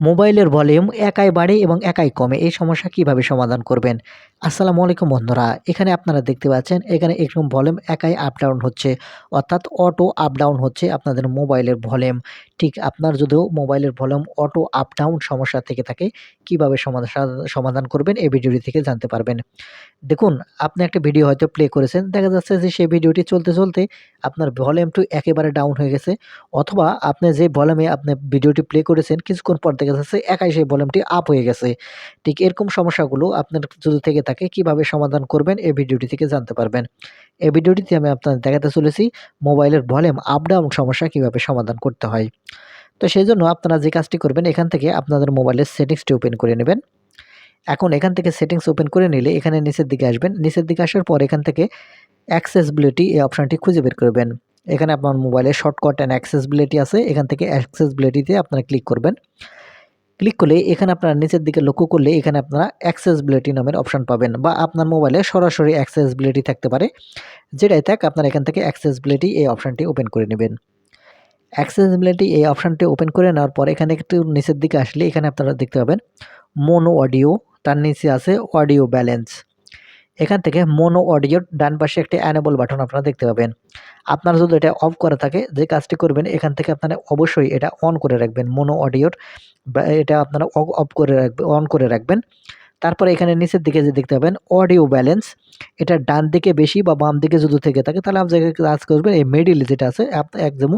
মোবাইলের ভলিউম একাই বাড়ে এবং একাই কমে। এই সমস্যা কিভাবে সমাধান করবেন? আসসালামু আলাইকুম বন্ধুরা। এখানে আপনারা দেখতে পাচ্ছেন এখানে এরকম ভলিউম একাই আপ ডাউন হচ্ছে। অর্থাৎ অটো আপ ডাউন হচ্ছে আপনাদের মোবাইলের ভলিউম। ঠিক আপনার যদিও মোবাইলের ভলিউম অটো আপ ডাউন সমস্যা থেকে থাকে, কিভাবে সমাধান করবেন এই ভিডিওটি থেকে জানতে পারবেন। দেখুন, আপনি একটা ভিডিও হয়তো প্লে করেছেন। দেখা যাচ্ছে যে সেই ভিডিওটি চলতে আপনার ভলিউমটি একেবারে ডাউন হয়ে গেছে, অথবা আপনি যে ভলিউমে আপনি ভিডিওটি প্লে করেছেন কিছুক্ষণ পর দেখা যাচ্ছে একাই সেই ভলিউমটি আপ হয়ে গেছে। ঠিক এরকম সমস্যাগুলো আপনার যদি থেকে থাকে কিভাবে সমাধান করবেন এই ভিডিওটি থেকে জানতে পারবেন। এই ভিডিওটিতে আমি আপনাদের দেখাতে চলেছি মোবাইলের ভলিউম আপ ডাউন সমস্যা কিভাবে সমাধান করতে হয়। তো সেজন্য আপনারা যে কাজটি করবেন, এখান থেকে আপনাদের মোবাইলের সেটিংসটি ওপেন করে নেবেন। এখন এখান থেকে সেটিংস ওপেন করে নিলে এখানে নিচের দিকে আসবেন। নিচের দিকে আসার পর এখান থেকে অ্যাক্সেসিবিলিটি এই অপশনটি খুঁজে বের করবেন। এখানে আপনার মোবাইলে শর্টকাট অ্যান্ড অ্যাক্সেসিবিলিটি আছে। এখান থেকে অ্যাক্সেসিবিলিটিতে আপনারা ক্লিক করবেন। ক্লিক করলে এখানে আপনারা নিচের দিকে লক্ষ্য করলে এখানে আপনারা অ্যাক্সেসিবিলিটি নামের অপশন পাবেন, বা আপনার মোবাইলে সরাসরি অ্যাক্সেসিবিলিটি থাকতে পারে। যেটাই থাক আপনারা এখান থেকে অ্যাক্সেসিবিলিটি এই অপশনটি ওপেন করে নেবেন। অ্যাক্সেসিবিলিটি এই অপশনটি ওপেন করে নেওয়ার পর এখানে একটু নিচের দিকে আসলে এখানে আপনারা দেখতে পাবেন মোনো অডিও, তার নিচে আছে অডিও ব্যালেন্স। এখান থেকে মোনো অডিওর ডান পাশে একটি এনেবল বাটন আপনারা দেখতে পাবেন। আপনার যদি এটা অফ করা থাকে, যে কাজটি করবেন এখান থেকে আপনারা অবশ্যই এটা অন করে রাখবেন। মোনো অডিওর এটা আপনারা অফ করে রাখবেন, অন করে রাখবেন। তারপরে এখানে নিচের দিকে যে দেখতে পাবেন অডিও ব্যালেন্স, এটা ডান দিকে বেশি বা বাম দিকে যদি থেকে থাকে তাহলে আপনি কাজ করবেন এই মিডলে যেটা আছে একদম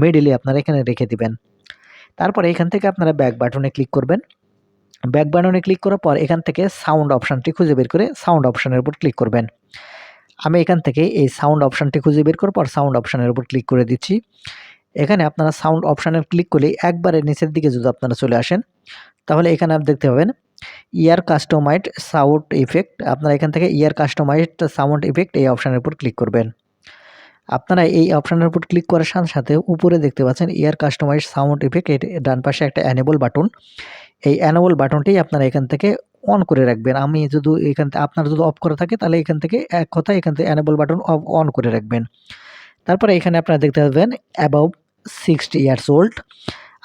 মিডলে আপনারা এখানে রেখে দিবেন। তারপরে এখান থেকে আপনারা ব্যাক বাটনে ক্লিক করবেন। ব্যাক বাটনে ক্লিক করার পর এখান থেকে সাউন্ড অপশনটি খুঁজে বের করে সাউন্ড অপশনের উপর ক্লিক করবেন। আমি এখান থেকে এই সাউন্ড অপশনটি খুঁজে বের করার পর সাউন্ড অপশনের উপর ক্লিক করে দিচ্ছি। এখানে আপনারা সাউন্ড অপশনে ক্লিক করলে একবারে নিচের দিকে যদি আপনারা চলে আসেন, তাহলে এখানে আপনি দেখতে পাবেন ইয়ার কাস্টমাইজড সাউন্ড ইফেক্ট। আপনারা এখান থেকে ইয়ার কাস্টমাইজড সাউন্ড ইফেক্ট এই অপশনের উপর ক্লিক করবেন। আপনারা এই অপশনের উপর ক্লিক করার সাথে সাথে উপরে দেখতে পাচ্ছেন ইয়ার কাস্টমাইজড সাউন্ড ইফেক্ট, এর ডান পাশে একটা এনেবল বাটন। এই এনেবল বাটনটি আপনারা এখান থেকে অন করে রাখবেন। আমি যদি আপনার যদি অফ করা থাকে তাহলে এখান থেকে এক কথায় এখান থেকে এনেবল বাটন অন করে রাখবেন। তারপরে এখানে আপনারা দেখতে পাবেন অ্যাবভ 60 ইয়ার্স ওল্ড।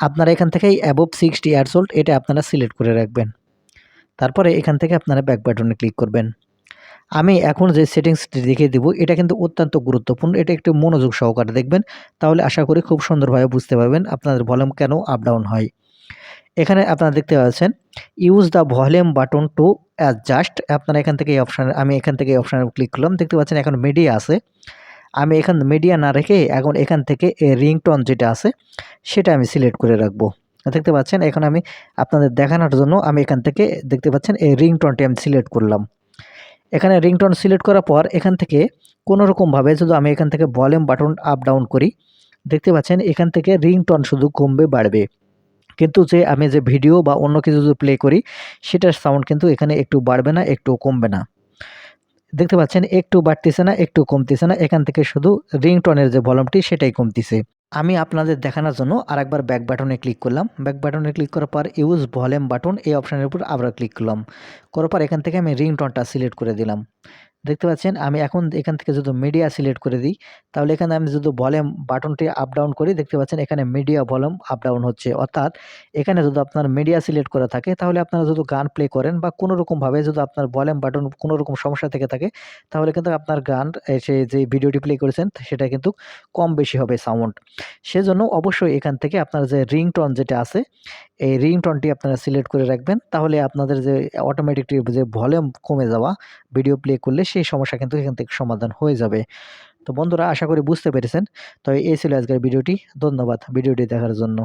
আপনারা এখান থেকে এই অ্যাবভ 60 ইয়ার্স ওল্ড এটা আপনারা সিলেক্ট করে রাখবেন। তারপরে এখান থেকে আপনারা ব্যাক বাটনে ক্লিক করবেন। আমি এখন যে সেটিংসটি দেখিয়ে দিব এটা কিন্তু অত্যন্ত গুরুত্বপূর্ণ। এটা একটু মনোযোগ সহকারে দেখবেন। তাহলে আশা করি খুব সুন্দরভাবে বুঝতে পারবেন আপনাদের ভলিউম কেন আপ ডাউন হয়। এখানে আপনারা দেখতে পাচ্ছেন use the volume button to adjust. আপনারা এখান থেকে আমি এখান থেকে এই অপশনে ক্লিক করলাম। দেখতে পাচ্ছেন এখন মিডিয়া আছে। আমি এখান মিডিয়া না রেখে এখন এখান থেকে রিংটোন যেটা আছে সেটা আমি সিলেক্ট করে রাখবো। দেখতে পাচ্ছেন এখন আমি আপনাদের দেখানোর জন্য আমি এখান থেকে দেখতে পাচ্ছেন এই রিংটোনটি আমি সিলেক্ট করলাম। এখানে রিংটোন সিলেক্ট করার পর এখান থেকে কোনোরকমভাবে যদি আমি এখান থেকে ভলিউম বাটন আপ ডাউন করি, দেখতে পাচ্ছেন এখান থেকে রিংটোন শুধু কমবে বাড়বে। কিন্তু আমি যে ভিডিও বা অন্য কিছু যদি প্লে করি সেটার সাউন্ড কিন্তু এখানে একটু বাড়বে না, একটু কমবে না। দেখতে পাচ্ছেন একটু বাড়তিছে না, একটু কমতিছে না। এখান থেকে শুধু রিংটোনের যে ভলিউমটি সেটাই কমতিছে। আমি আপনাদের দেখানোর জন্য আরেকবার ব্যাক বাটনে ক্লিক করলাম। ব্যাক বাটনে ক্লিক করার পর ইউজ ভলিউম বাটন এই অপশনের উপর আবার ক্লিক করলাম। করার পর এখান থেকে আমি রিংটোনটা সিলেক্ট করে দিলাম। দেখতে পাচ্ছেন আমি এখন এখান থেকে যদি মিডিয়া সিলেক্ট করে দিই, তাহলে এখানে আমি যদি ভলিউম বাটনটি আপ ডাউন করি, দেখতে পাচ্ছেন এখানে মিডিয়া ভলিউম আপ ডাউন হচ্ছে। অর্থাৎ এখানে যদি আপনার মিডিয়া সিলেক্ট করা থাকে তাহলে আপনারা যদি গান প্লে করেন বা কোনো রকমভাবে যদি আপনার ভলিউম বাটন কোনো রকম সমস্যা থেকে থাকে, তাহলে কিন্তু আপনার গান সে যে ভিডিওটি প্লে করেছেন সেটা কিন্তু কম বেশি হবে সাউন্ড। সেজন্য অবশ্যই এখান থেকে আপনার যে রিংটোন যেটা আছে এই রিংটোনটি আপনারা সিলেক্ট করে রাখবেন। তাহলে আপনাদের যে অটোমেটিক যে ভলিউম কমে যাওয়া ভিডিও প্লে করলে সেই সমস্যা কিন্তু এখান থেকে সমাধান হয়ে যাবে। তো বন্ধুরা আশা করি বুঝতে পেরেছেন। তো এই ছিল আজকের ভিডিওটি। ধন্যবাদ ভিডিওটি দেখার জন্য।